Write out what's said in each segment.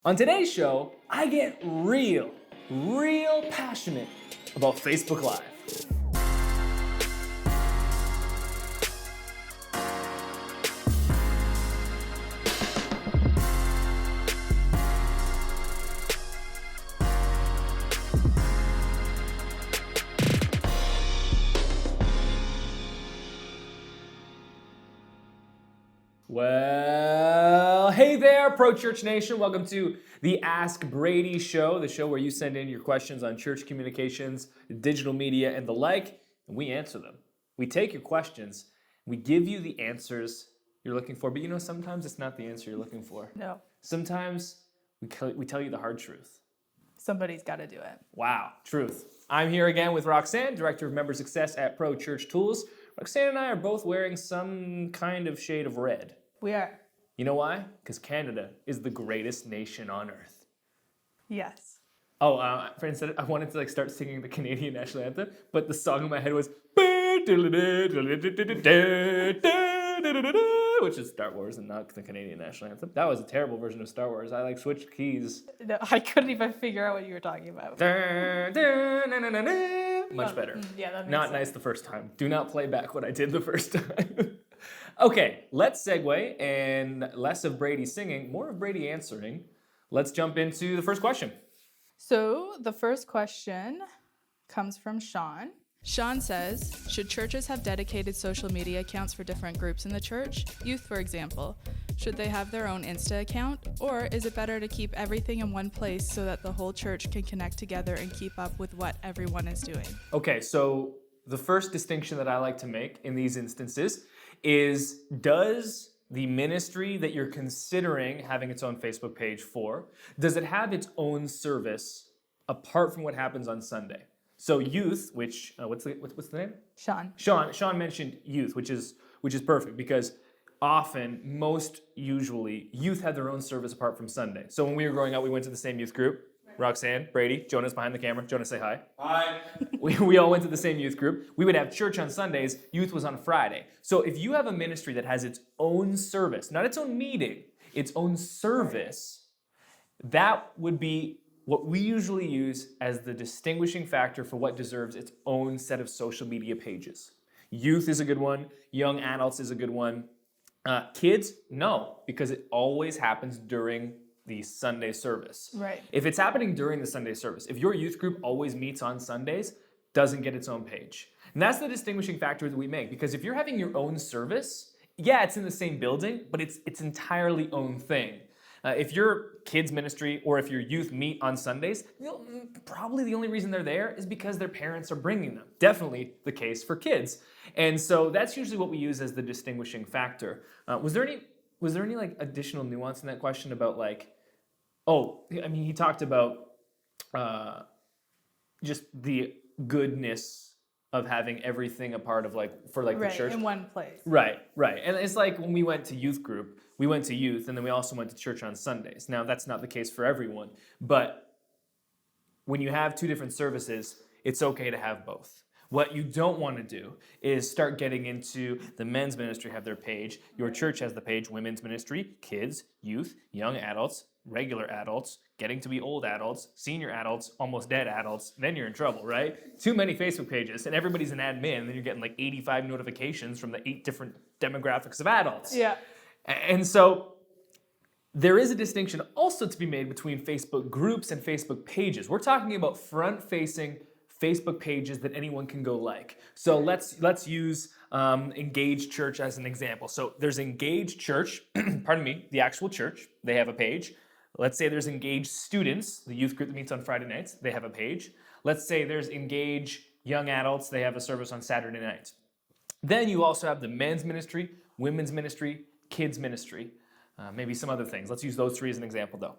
On today's show, I get real passionate about Facebook Live. Well, hey there, Pro Church Nation. Welcome to the Ask Brady Show, the show where you send in your questions on church communications, digital media, and the like, and we answer them. We take your questions, we give you the answers you're looking for, but you know, sometimes it's not the answer you're looking for. No. Sometimes we tell you the hard truth. Somebody's got to do it. Wow, truth. I'm here again with Roxanne, Director of Member Success at Pro Church Tools. Roxanne and I are both wearing some kind of shade of red. We are. You know why? Because Canada is the greatest nation on earth. Yes. Oh, for instance, I wanted to start singing the Canadian national anthem, but the song in my head was which is Star Wars and not the Canadian national anthem. That was a terrible version of Star Wars. I switched keys. No, I couldn't even figure out what you were talking about. Much better. Yeah, that makes Not sense. nice the first time. Do not play back what I did the first time. Okay, let's segue, and less of Brady singing, more of Brady answering. Let's jump into the first question. So the first question comes from Sean. Sean says, should churches have dedicated social media accounts for different groups in the church? Youth, for example. Should they have their own Insta account? Or is it better to keep everything in one place so that the whole church can connect together and keep up with what everyone is doing? Okay, so the first distinction that I like to make in these instances is, does the ministry that you're considering having its own Facebook page for, does it have its own service apart from what happens on Sunday? So youth, which what's the name? Sean. Sean mentioned youth, which is perfect because often, most usually, youth had their own service apart from Sunday. So when we were growing up, we went to the same youth group. Roxanne, Brady, Jonas behind the camera. Jonas, say hi. Hi. We all went to the same youth group. We would have church on Sundays. Youth was on Friday. So if you have a ministry that has its own service, not its own meeting, its own service, that would be what we usually use as the distinguishing factor for what deserves its own set of social media pages. Youth is a good one. Young adults is a good one. Kids, no, because it always happens during the Sunday service. Right. If it's happening during the Sunday service, if your youth group always meets on Sundays, doesn't get its own page. And that's the distinguishing factor that we make, because if you're having your own service, yeah, it's in the same building, but it's entirely own thing. If your kids ministry or if your youth meet on Sundays, probably the only reason they're there is because their parents are bringing them. Definitely the case for kids. And so that's usually what we use as the distinguishing factor. Was there any additional nuance in that question about he talked about just the goodness of having everything a part of the Right, church. in one place. Right. And it's like when we went to youth group, we went to youth and then we also went to church on Sundays. Now that's not the case for everyone, but when you have two different services, it's okay to have both. What you don't want to do is start getting into the men's ministry have their page, your church has the page, women's ministry, kids, youth, young adults, regular adults, getting to be old adults, senior adults, almost dead adults, then you're in trouble, right? Too many Facebook pages, and everybody's an admin, and then you're getting 85 notifications from the 8 different demographics of adults. Yeah. And so there is a distinction also to be made between Facebook groups and Facebook pages. We're talking about front-facing Facebook pages that anyone can go like. So let's use Engaged Church as an example. So there's Engaged Church, pardon me, the actual church, they have a page. Let's say there's Engaged Students, the youth group that meets on Friday nights, they have a page. Let's say there's Engaged Young Adults, they have a service on Saturday nights. Then you also have the men's ministry, women's ministry, kids ministry, maybe some other things. Let's use those 3 as an example though.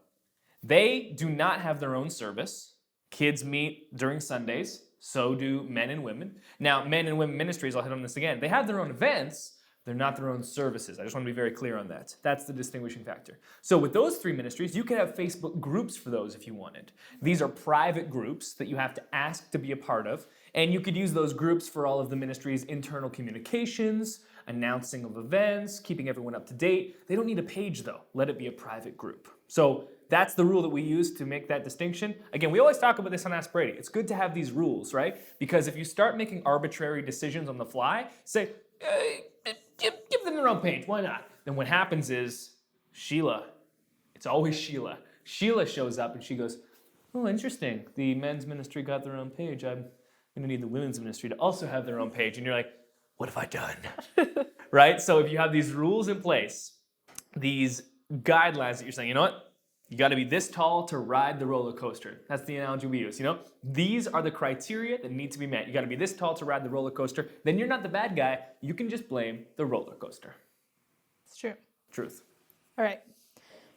They do not have their own service. Kids meet during Sundays, so do men and women. Now, men and women ministries, I'll hit on this again, they have their own events, they're not their own services. I just want to be very clear on that. That's the distinguishing factor. So with those 3 ministries, you could have Facebook groups for those if you wanted. These are private groups that you have to ask to be a part of, and you could use those groups for all of the ministry's internal communications, announcing of events, keeping everyone up to date. They don't need a page though. Let it be a private group. So That's the rule that we use to make that distinction. Again, we always talk about this on Ask Brady. It's good to have these rules, right? Because if you start making arbitrary decisions on the fly, say, give them their own page, why not? Then what happens is Sheila, it's always Sheila. Sheila shows up and she goes, oh, interesting. The men's ministry got their own page. I'm going to need the women's ministry to also have their own page. And you're like, what have I done? Right? So if you have these rules in place, these guidelines that you're saying, you know what? You got to be this tall to ride the roller coaster. That's the analogy we use, These are the criteria that need to be met. You got to be this tall to ride the roller coaster. Then you're not the bad guy. You can just blame the roller coaster. It's true. Truth. All right.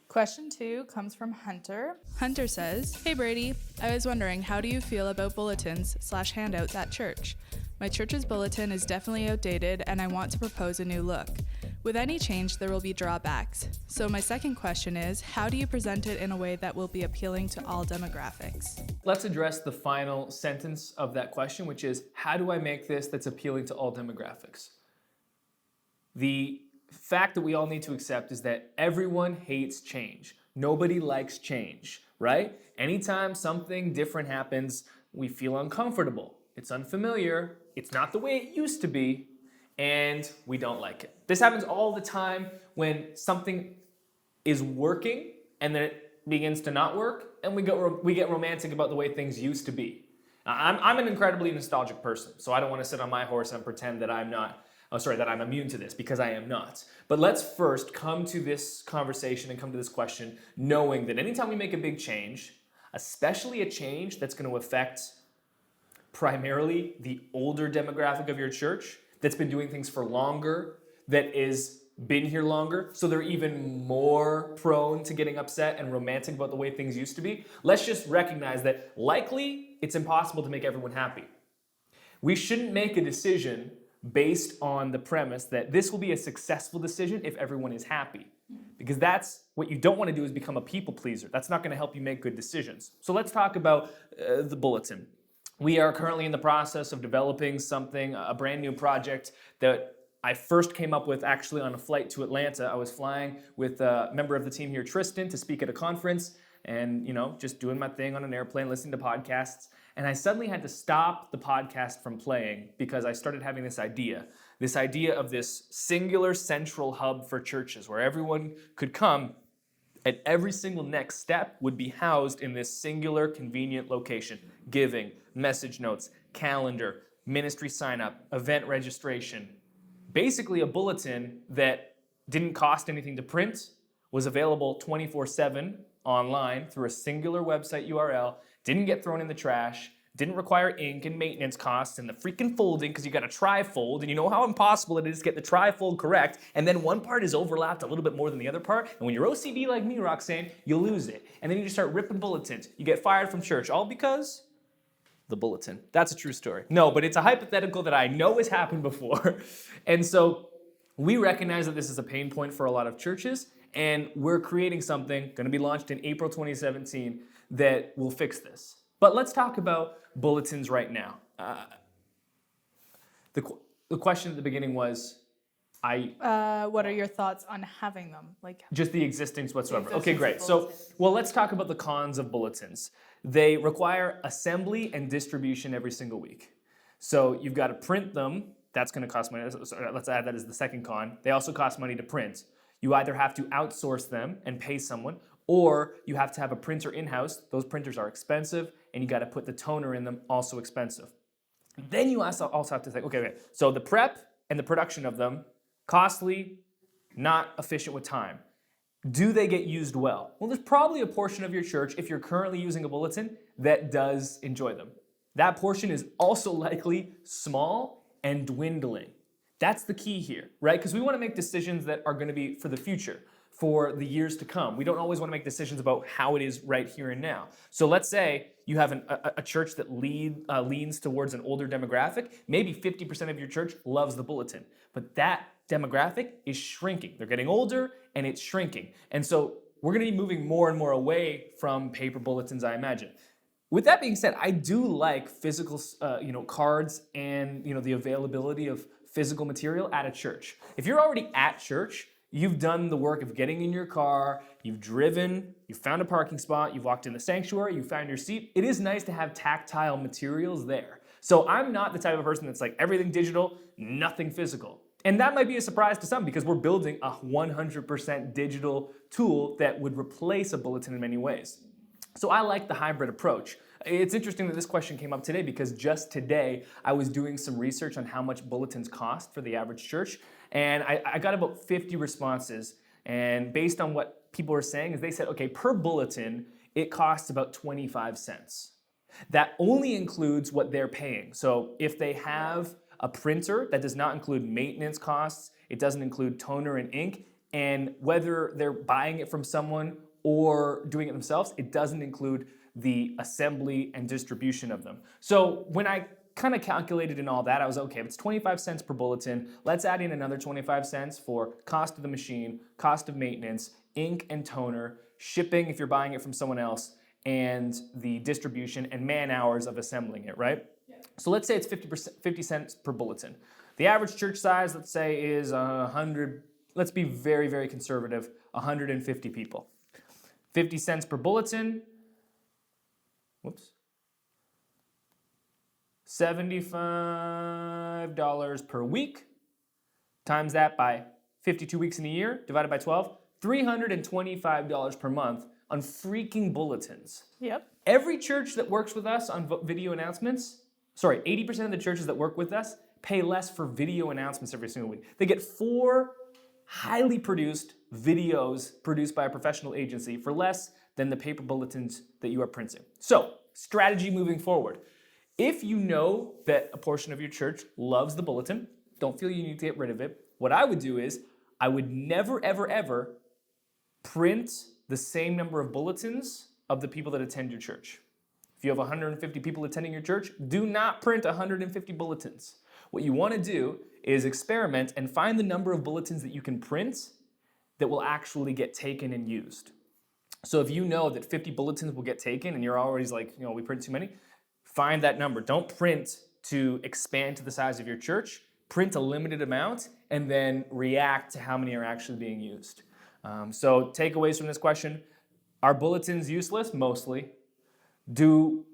Question 2 comes from Hunter. Hunter says, hey Brady, I was wondering, how do you feel about bulletins/handouts at church? My church's bulletin is definitely outdated and I want to propose a new look. With any change, there will be drawbacks. So my second question is, how do you present it in a way that will be appealing to all demographics? Let's address the final sentence of that question, which is, how do I make this that's appealing to all demographics? The fact that we all need to accept is that everyone hates change. Nobody likes change, right? Anytime something different happens, we feel uncomfortable. It's unfamiliar. It's not the way it used to be, and we don't like it. This happens all the time when something is working and then it begins to not work, and we get romantic about the way things used to be. I'm an incredibly nostalgic person, so I don't want to sit on my horse and pretend that that I'm immune to this, because I am not. But let's first come to this conversation and come to this question knowing that anytime we make a big change, especially a change that's going to affect primarily the older demographic of your church, that's been doing things for longer, that is been here longer, so they're even more prone to getting upset and romantic about the way things used to be, let's just recognize that likely it's impossible to make everyone happy. We shouldn't make a decision based on the premise that this will be a successful decision if everyone is happy. Because that's what you don't want to do, is become a people pleaser. That's not going to help you make good decisions. So let's talk about the bulletin. We are currently in the process of developing something, a brand new project that I first came up with actually on a flight to Atlanta. I was flying with a member of the team here, Tristan, to speak at a conference and, just doing my thing on an airplane, listening to podcasts. And I suddenly had to stop the podcast from playing because I started having this idea of this singular central hub for churches where everyone could come and every single next step would be housed in this singular convenient location. Giving, message notes, calendar, ministry sign up, event registration. Basically a bulletin that didn't cost anything to print, was available 24/7 online through a singular website URL, didn't get thrown in the trash, didn't require ink and maintenance costs and the freaking folding, because you got to tri-fold, and you know how impossible it is to get the tri-fold correct, and then one part is overlapped a little bit more than the other part, and when you're OCD like me, Roxanne, you lose it. And then you just start ripping bulletins. You get fired from church, all because the bulletin. That's a true story. No, but it's a hypothetical that I know has happened before. And so we recognize that this is a pain point for a lot of churches, and we're creating something, going to be launched in April 2017, that will fix this. But let's talk about bulletins right now. The question at the beginning was, what are your thoughts on having them? Just the existence whatsoever. Okay, great. So, let's talk about the cons of bulletins. They require assembly and distribution every single week. So you've got to print them. That's going to cost money. Let's add that as the second con. They also cost money to print. You either have to outsource them and pay someone, or you have to have a printer in-house. Those printers are expensive, and you got to put the toner in them, also expensive. Then you also have to think, okay, so the prep and the production of them, costly, not efficient with time. Do they get used well? Well, there's probably a portion of your church, if you're currently using a bulletin, that does enjoy them. That portion is also likely small and dwindling. That's the key here, right? Because we want to make decisions that are going to be for the future, for the years to come. We don't always want to make decisions about how it is right here and now. So let's say you have a church that leans towards an older demographic. Maybe 50% of your church loves the bulletin, but that demographic is shrinking. They're getting older and it's shrinking. And so we're going to be moving more and more away from paper bulletins, I imagine. With that being said, I do like physical, cards and, the availability of physical material at a church. If you're already at church, you've done the work of getting in your car, you've you found a parking spot, you've walked in the sanctuary, you found your seat. It is nice to have tactile materials there. So I'm not the type of person that's like everything digital, nothing physical. And that might be a surprise to some because we're building a 100% digital tool that would replace a bulletin in many ways. So I like the hybrid approach. It's interesting that this question came up today because just today I was doing some research on how much bulletins cost for the average church, and I got about 50 responses. And based on what people are saying is they said, okay, per bulletin, it costs about 25 cents. That only includes what they're paying. So if they have a printer, that does not include maintenance costs, it doesn't include toner and ink, and whether they're buying it from someone or doing it themselves, it doesn't include the assembly and distribution of them. So when I kind of calculated and all that, I was okay, if it's 25 cents per bulletin, let's add in another 25 cents for cost of the machine, cost of maintenance, ink and toner, shipping if you're buying it from someone else, and the distribution and man hours of assembling it, right? Yeah. So let's say it's 50 cents per bulletin. The average church size, let's say, is 100, let's be very, very conservative, 150 people. 50 cents per bulletin, $75 per week, times that by 52 weeks in a year, divided by 12, $325 per month on freaking bulletins. Yep. Every church that works with us on video announcements, 80% of the churches that work with us pay less for video announcements every single week. They get 4 highly produced videos produced by a professional agency for less than the paper bulletins that you are printing. So, strategy moving forward. If you know that a portion of your church loves the bulletin, don't feel you need to get rid of it, what I would do is I would never, ever, ever print the same number of bulletins of the people that attend your church. If you have 150 people attending your church, do not print 150 bulletins. What you want to do is experiment and find the number of bulletins that you can print that will actually get taken and used. So if you know that 50 bulletins will get taken and you're always like, we print too many, find that number. Don't print to expand to the size of your church. Print a limited amount and then react to how many are actually being used. So takeaways from this question: are bulletins useless? Mostly. Do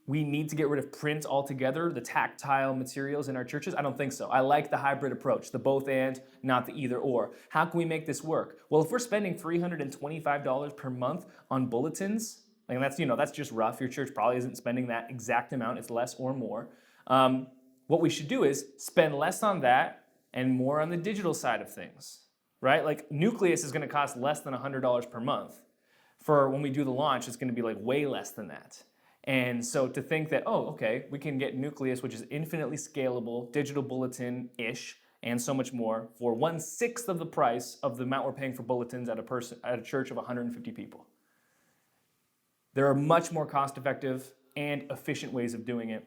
we need to get rid of print altogether, the tactile materials in our churches? I don't think so. I like the hybrid approach, the both and, not the either or. How can we make this work? Well, if we're spending $325 per month on bulletins, and that's just rough. Your church probably isn't spending that exact amount. It's less or more. What we should do is spend less on that and more on the digital side of things, right? Like Nucleus is going to cost less than $100 per month. For when we do the launch, it's going to be like way less than that. And so to think that, we can get Nucleus, which is infinitely scalable, digital bulletin-ish, and so much more for 1/6 of the price of the amount we're paying for bulletins at a church of 150 people. There are much more cost-effective and efficient ways of doing it.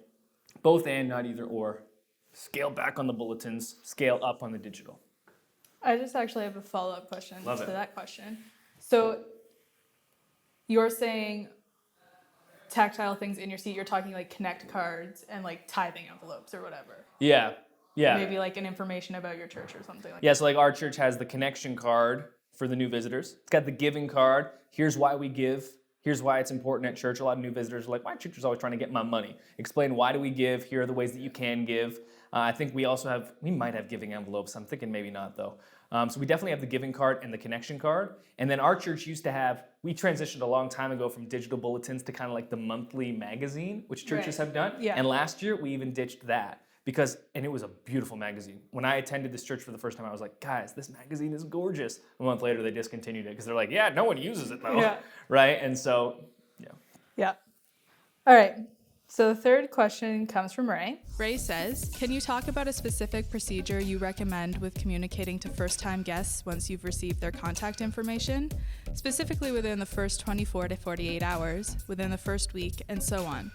Both and, not either or. Scale back on the bulletins, scale up on the digital. I just actually have a follow-up question to that question. So you're saying tactile things in your seat, you're talking like connect cards and like tithing envelopes or whatever. Yeah. Maybe like an information about your church or something like that. Yeah, so like our church has the connection card for the new visitors. It's got the giving card. Here's why we give. Here's why it's important at church. A lot of new visitors are like, my church is always trying to get my money. Explain why do we give. Here are the ways that you can give. I think we might have giving envelopes. I'm thinking maybe not though. So we definitely have the giving card and the connection card. And then our church we transitioned a long time ago from digital bulletins to kind of like the monthly magazine, which churches have done. Yeah. And last year we even ditched that. And it was a beautiful magazine. When I attended this church for the first time, I was like, guys, this magazine is gorgeous. A month later, they discontinued it because they're like, no one uses it though, right? And so, Yeah. All right. So the third question comes from Ray. Ray says, can you talk about a specific procedure you recommend with communicating to first-time guests once you've received their contact information, specifically within the first 24 to 48 hours, within the first week, and so on?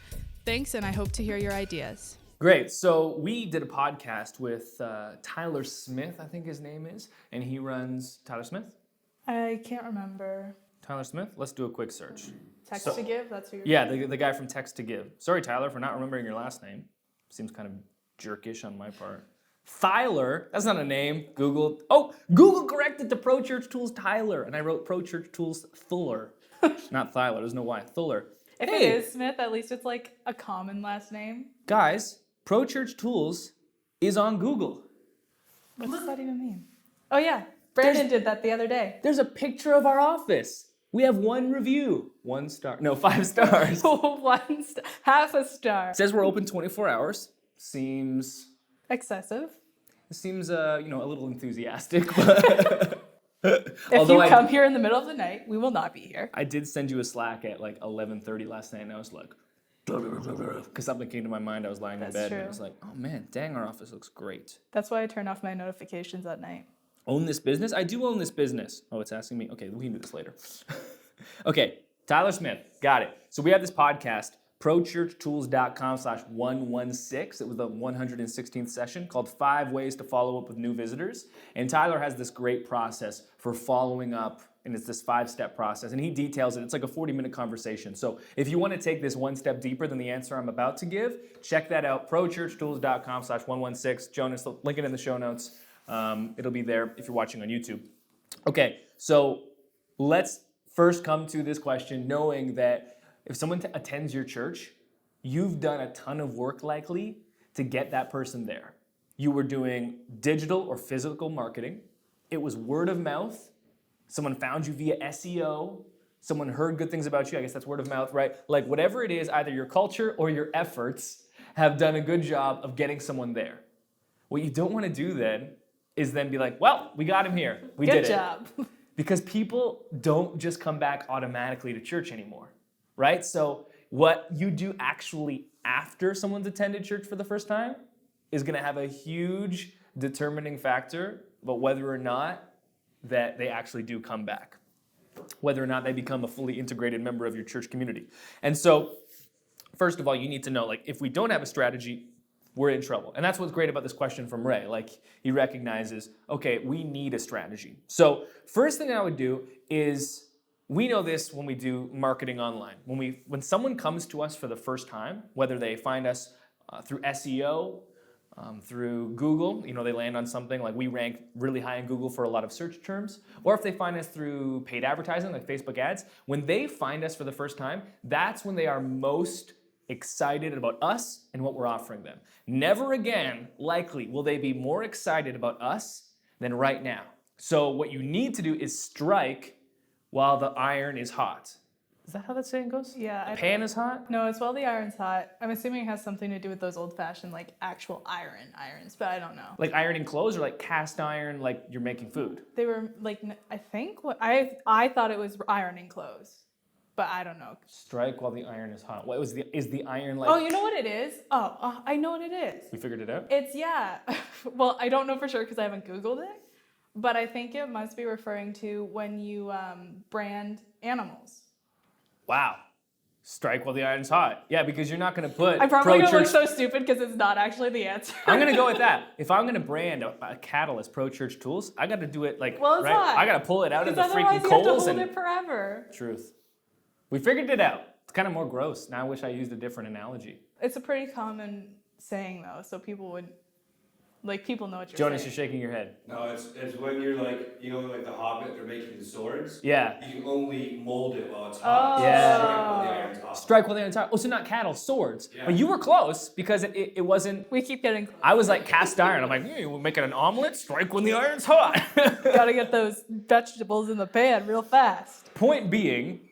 Thanks, and I hope to hear your ideas. Great. So we did a podcast with Tyler Smith, I think his name is, and he runs Tyler Smith? I can't remember. Tyler Smith? Let's do a quick search. Text to Give? That's who you're the guy from Text to Give. Sorry, Tyler, for not remembering your last name. Seems kind of jerkish on my part. Thyler, that's not a name. Google corrected to Pro Church Tools Tyler, and I wrote Pro Church Tools Fuller. Not Thyler. There's no Y. Thuller. If Hey, it is Smith, at least it's like a common last name. guys, Pro Church Tools is on Google. What does that even mean? Oh yeah, Brandon did that the other day. There's a picture of our office. We have 1 review. 1 star. No, 5 stars. Half a star. It says we're open 24 hours. Seems Excessive. a little enthusiastic. But If you come here in the middle of the night, we will not be here. I did send you a Slack at like 11:30 last night, and I was like, because something came to my mind. I was lying in That's bed, true. and I was like, oh man, dang, our office looks great. That's why I turn off my notifications at night. Own this business? I do own this business. Oh, it's asking me. Okay, we can do this later. Okay, Tyler Smith, got it. So we have this podcast, prochurchtools.com/116. It was the 116th session called 5 Ways to Follow Up with New Visitors. And Tyler has this great process for following up, and it's this 5-step process. And he details it. It's like a 40-minute conversation. So if you want to take this one step deeper than the answer I'm about to give, check that out, prochurchtools.com/116. Jonas, link it in the show notes. It'll be there if you're watching on YouTube. Okay, so let's first come to this question knowing that if someone attends your church, you've done a ton of work likely to get that person there. You were doing digital or physical marketing. It was word of mouth. Someone found you via SEO. Someone heard good things about you. I guess that's word of mouth, right? Like whatever it is, either your culture or your efforts have done a good job of getting someone there. What you don't want to do then is then be like, well, we got him here. We did it. Good job. Because people don't just come back automatically to church anymore, right? So what you do actually after someone's attended church for the first time is going to have a huge determining factor about whether or not that they actually do come back, whether or not they become a fully integrated member of your church community. And so, first of all, you need to know, like, if we don't have a strategy, we're in trouble. And that's what's great about this question from Ray. Like, he recognizes, okay, we need a strategy. So first thing I would do is, we know this when we do marketing online. When someone comes to us for the first time, whether they find us through SEO, through Google, they land on something like we rank really high in Google for a lot of search terms, or if they find us through paid advertising like Facebook ads, when they find us for the first time, that's when they are most excited about us and what we're offering them. Never again, likely, will they be more excited about us than right now. So what you need to do is strike while the iron is hot. Is that how that saying goes? Yeah. The pan is hot? No, it's while the iron's hot. I'm assuming it has something to do with those old-fashioned, like, actual irons, but I don't know. Like ironing clothes or like cast iron, like you're making food? They were, like, I think, I thought it was ironing clothes, but I don't know. Strike while the iron is hot. What was is the iron like? Oh, you know what it is? I know what it is. We figured it out? It's, yeah. Well, I don't know for sure because I haven't Googled it, but I think it must be referring to when you brand animals. Wow. Strike while the iron's hot. Yeah, because you're not going to put I'm probably going to look pro-church. so stupid because it's not actually the answer. I'm going to go with that. If I'm going to brand a cattle as pro-church tools, I got to do it like, Well, it's right? hot. I got to pull it out of the Because otherwise freaking you have to coals hold and it forever. truth. We figured it out. It's kind of more gross. Now I wish I used a different analogy. It's a pretty common saying though, so people would, like, people know what you're Jonas, saying. you're shaking your head. No, it's when you're like, like the Hobbit, they're making the swords. Yeah. You can only mold it while it's hot. Oh. Yeah. Strike while the iron's hot. Strike while the iron's hot. Oh, so not cattle, swords. Yeah. But you were close because it wasn't. We keep getting close. I was like cast iron. I'm like, we're making an omelet. Strike when the iron's hot. Gotta get those vegetables in the pan real fast. Point being,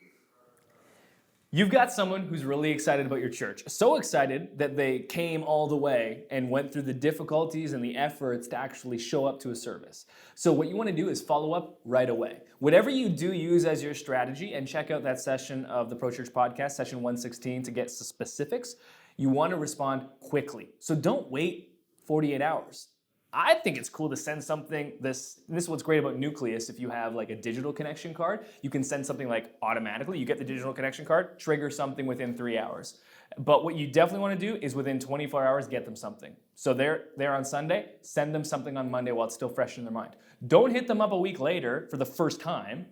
you've got someone who's really excited about your church. So excited that they came all the way and went through the difficulties and the efforts to actually show up to a service. So what you want to do is follow up right away. Whatever you do, use as your strategy, and check out that session of the Pro Church Podcast, session 116, to get specifics. You want to respond quickly. So don't wait 48 hours. I think it's cool to send something, this is what's great about Nucleus. If you have like a digital connection card, you can send something like automatically. You get the digital connection card, trigger something within 3 hours. But what you definitely want to do is within 24 hours, get them something. So they're there on Sunday, send them something on Monday while it's still fresh in their mind. Don't hit them up a week later for the first time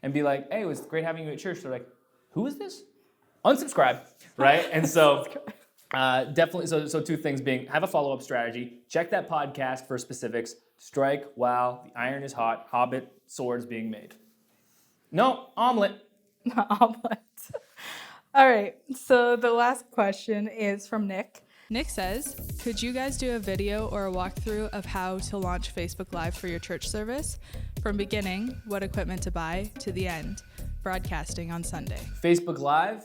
and be like, hey, it was great having you at church. They're like, who is this? Unsubscribe, right? And so definitely, so 2 things being, have a follow-up strategy, check that podcast for specifics, strike while the iron is hot, Hobbit swords being made. No, omelet. Omelets. All right, so the last question is from Nick. Nick says, could you guys do a video or a walkthrough of how to launch Facebook Live for your church service? From beginning, what equipment to buy, to the end, broadcasting on Sunday. Facebook Live,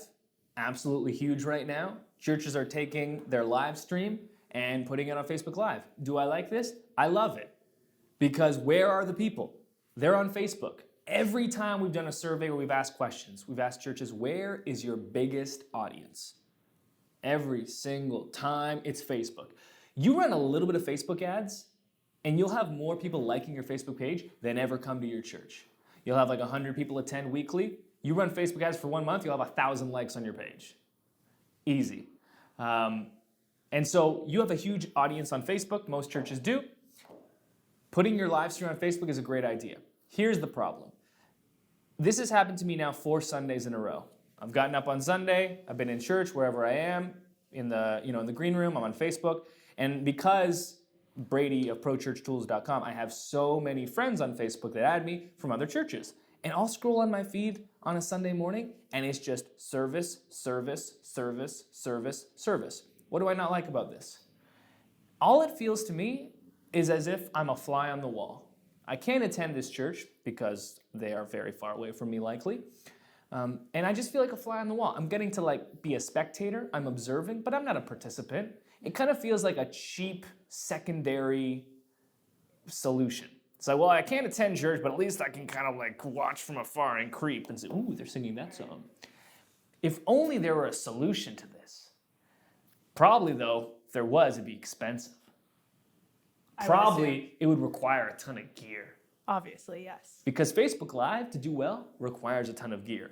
absolutely huge right now. Churches are taking their live stream and putting it on Facebook Live. Do I like this? I love it. Because where are the people? They're on Facebook. Every time we've done a survey where we've asked questions, we've asked churches, where is your biggest audience? Every single time, it's Facebook. You run a little bit of Facebook ads, and you'll have more people liking your Facebook page than ever come to your church. You'll have like 100 people attend weekly. You run Facebook ads for 1 month, you'll have 1,000 likes on your page. Easy. And so you have a huge audience on Facebook, most churches do. Putting your live stream on Facebook is a great idea. Here's the problem. This has happened to me now 4 Sundays in a row. I've gotten up on Sunday, I've been in church wherever I am, in the green room, I'm on Facebook, and because Brady of ProChurchTools.com, I have so many friends on Facebook that add me from other churches. And I'll scroll on my feed on a Sunday morning, and it's just service, service, service, service, service. What do I not like about this? All it feels to me is as if I'm a fly on the wall. I can't attend this church because they are very far away from me likely. And I just feel like a fly on the wall. I'm getting to be a spectator, I'm observing, but I'm not a participant. It kind of feels like a cheap secondary solution. It's like, well, I can't attend church, but at least I can kind of watch from afar and creep and say, ooh, they're singing that song. If only there were a solution to this. Probably though, if there was, it'd be expensive. Probably it would require a ton of gear. Obviously, yes. Because Facebook Live, to do well, requires a ton of gear.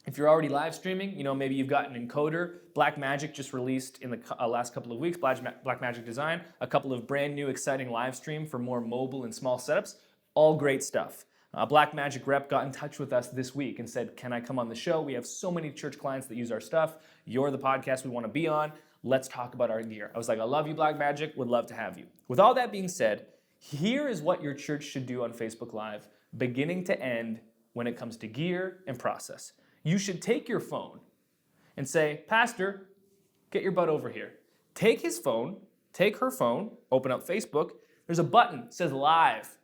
If you're already live streaming, maybe you've got an encoder. Blackmagic just released in the last couple of weeks, Blackmagic Design, a couple of brand new exciting live stream for more mobile and small setups. All great stuff. Blackmagic rep got in touch with us this week and said, can I come on the show? We have so many church clients that use our stuff. You're the podcast we want to be on. Let's talk about our gear. I was like, I love you, Blackmagic. Would love to have you. With all that being said, here is what your church should do on Facebook Live, beginning to end, when it comes to gear and process. You should take your phone and say, Pastor, get your butt over here. Take his phone, take her phone, open up Facebook. There's a button that says live.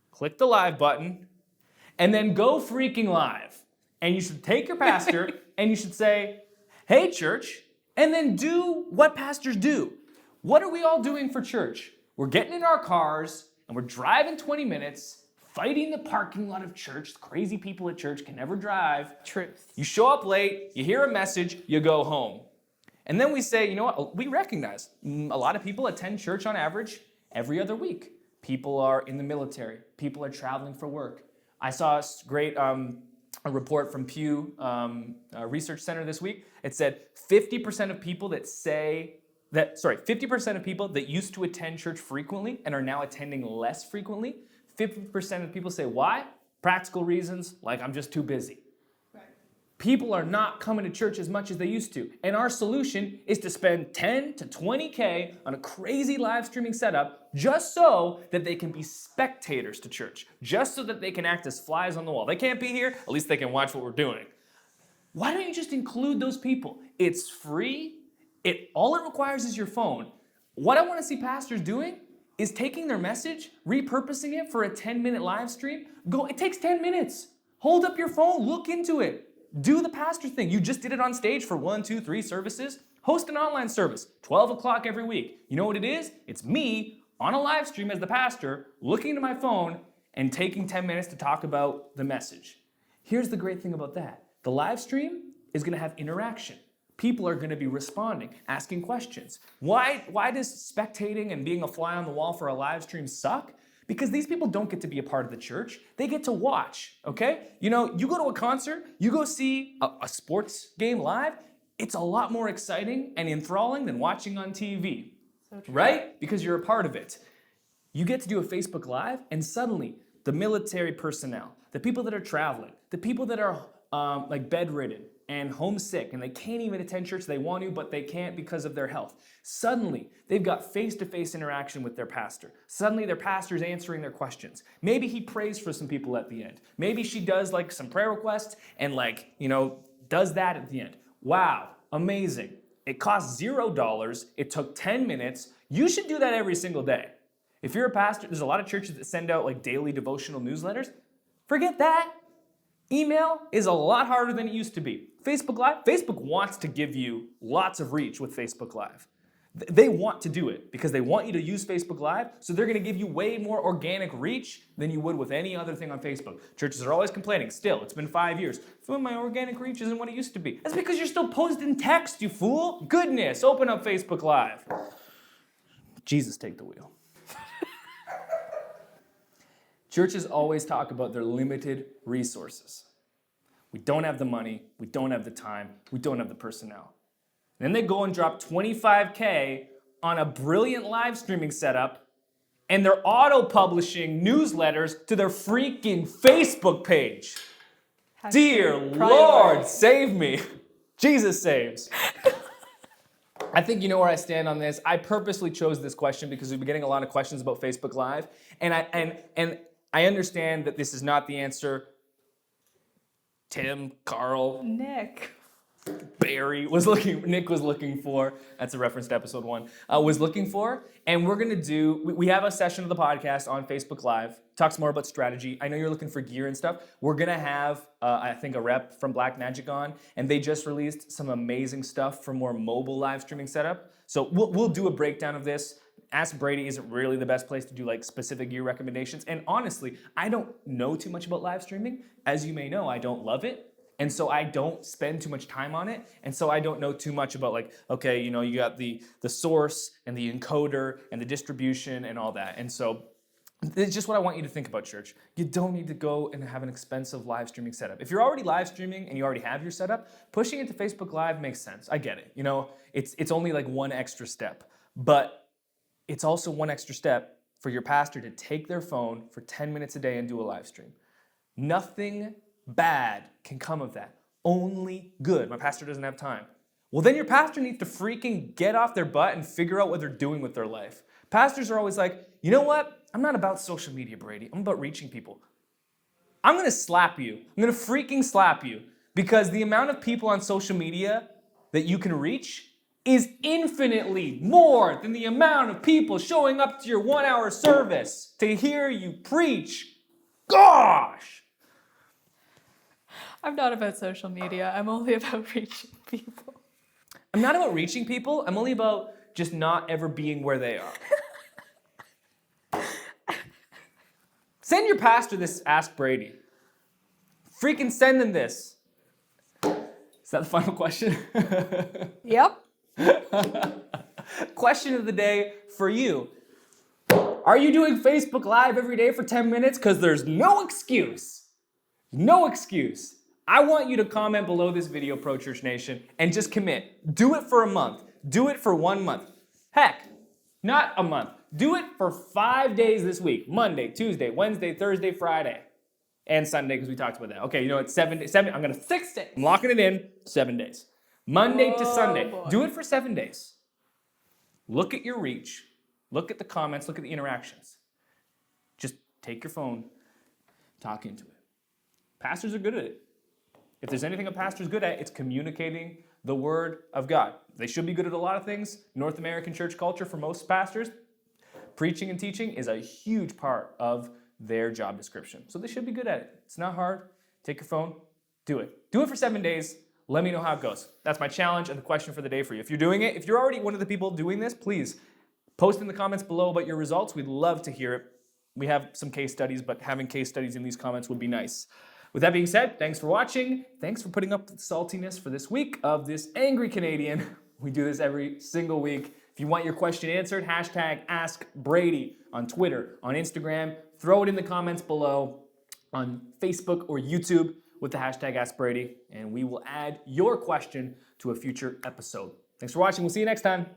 Click the live button, and then go freaking live. And you should take your pastor and you should say, hey, church, and then do what pastors do. What are we all doing for church? We're getting in our cars and we're driving 20 minutes, fighting the parking lot of church. Crazy people at church can never drive. Truth. You show up late, you hear a message, you go home. And then we say, you know what, we recognize a lot of people attend church on average every other week. People are in the military. People are traveling for work. I saw a great a report from Pew Research Center this week. It said 50% of people 50% of people that used to attend church frequently and are now attending less frequently. 50% of people say, why? Practical reasons, like I'm just too busy. Right. People are not coming to church as much as they used to. And our solution is to spend 10 to 20K on a crazy live streaming setup just so that they can be spectators to church, just so that they can act as flies on the wall. They can't be here, at least they can watch what we're doing. Why don't you just include those people? It's free. All it requires is your phone. What I want to see pastors doing is taking their message, repurposing it for a 10-minute live stream. It takes 10 minutes. Hold up your phone, look into it. Do the pastor thing. You just did it on stage for 1, 2, 3 services. Host an online service, 12 o'clock every week. You know what it is? It's me on a live stream as the pastor, looking at my phone and taking 10 minutes to talk about the message. Here's the great thing about that. The live stream is going to have interaction. People are going to be responding, asking questions. Why does spectating and being a fly on the wall for a live stream suck? Because these people don't get to be a part of the church. They get to watch, okay? You go to a concert, you go see a sports game live, it's a lot more exciting and enthralling than watching on TV, right? Because you're a part of it. You get to do a Facebook Live, and suddenly the military personnel, the people that are traveling, the people that are bedridden and homesick and they can't even attend church they want to, but they can't because of their health. Suddenly, they've got face-to-face interaction with their pastor. Suddenly, their pastor's answering their questions. Maybe he prays for some people at the end. Maybe she does like some prayer requests and does that at the end. Wow, amazing. It costs $0. It took 10 minutes. You should do that every single day. If you're a pastor, there's a lot of churches that send out like daily devotional newsletters. Forget that. Email is a lot harder than it used to be. Facebook Live, Facebook wants to give you lots of reach with Facebook Live. They want to do it because they want you to use Facebook Live, so they're going to give you way more organic reach than you would with any other thing on Facebook. Churches are always complaining. Still, it's been 5 years. So my organic reach isn't what it used to be. That's because you're still posting text, you fool. Goodness, open up Facebook Live. Jesus, take the wheel. Churches always talk about their limited resources. We don't have the money, we don't have the time, we don't have the personnel. Then they go and drop $25K on a brilliant live streaming setup, and they're auto-publishing newsletters to their freaking Facebook page. Dear Lord, save me. Jesus saves. I think you know where I stand on this. I purposely chose this question because we've been getting a lot of questions about Facebook Live, and I understand that this is not the answer Tim, Carl, Nick. Barry Nick was looking for. That's a reference to episode 1. Was looking for. And we're going to we have a session of the podcast on Facebook Live. Talks more about strategy. I know you're looking for gear and stuff. We're going to have, I think, a rep from Black Magic on. And they just released some amazing stuff for more mobile live streaming setup. So we'll do a breakdown of this. Ask Brady isn't really the best place to do like specific gear recommendations. And honestly, I don't know too much about live streaming. As you may know, I don't love it. And so I don't spend too much time on it. And so I don't know too much about like, okay, you got the source and the encoder and the distribution and all that. And so it's just what I want you to think about, church. You don't need to go and have an expensive live streaming setup. If you're already live streaming and you already have your setup, pushing it to Facebook Live makes sense. I get it. It's only like one extra step. But it's also one extra step for your pastor to take their phone for 10 minutes a day and do a live stream. Nothing bad can come of that. Only good. My pastor doesn't have time. Well, then your pastor needs to freaking get off their butt and figure out what they're doing with their life. Pastors are always like, you know what? I'm not about social media, Brady. I'm about reaching people. I'm going to slap you. I'm going to freaking slap you because the amount of people on social media that you can reach is infinitely more than the amount of people showing up to your 1-hour service to hear you preach. Gosh! I'm not about social media. I'm only about reaching people. I'm not about reaching people. I'm only about just not ever being where they are. Send your pastor this Ask Brady. Freaking send them this. Is that the final question? Yep. Question of the day for you. Are you doing Facebook Live every day for 10 minutes? Because there's no excuse. No excuse. I want you to comment below this video, Pro Church Nation, and just commit. Do it for a month. Do it for 1 month. Heck, not a month. Do it for 5 days this week. Monday, Tuesday, Wednesday, Thursday, Friday, and Sunday, because we talked about that. Okay, it's 7 days. I'm going to 6 days. I'm locking it in, 7 days. Monday to Sunday. Boy. Do it for 7 days. Look at your reach. Look at the comments. Look at the interactions. Just take your phone, talk into it. Pastors are good at it. If there's anything a pastor's good at, it's communicating the word of God. They should be good at a lot of things. North American church culture, for most pastors, preaching and teaching is a huge part of their job description. So they should be good at it. It's not hard. Take your phone, do it. Do it for 7 days. Let me know how it goes. That's my challenge and the question for the day for you. If you're doing it, if you're already one of the people doing this, please post in the comments below about your results. We'd love to hear it. We have some case studies, but having case studies in these comments would be nice. With that being said, thanks for watching. Thanks for putting up with the saltiness for this week of this angry Canadian. We do this every single week. If you want your question answered, hashtag AskBrady on Twitter, on Instagram. Throw it in the comments below on Facebook or YouTube with the hashtag AskBrady, and we will add your question to a future episode. Thanks for watching. We'll see you next time.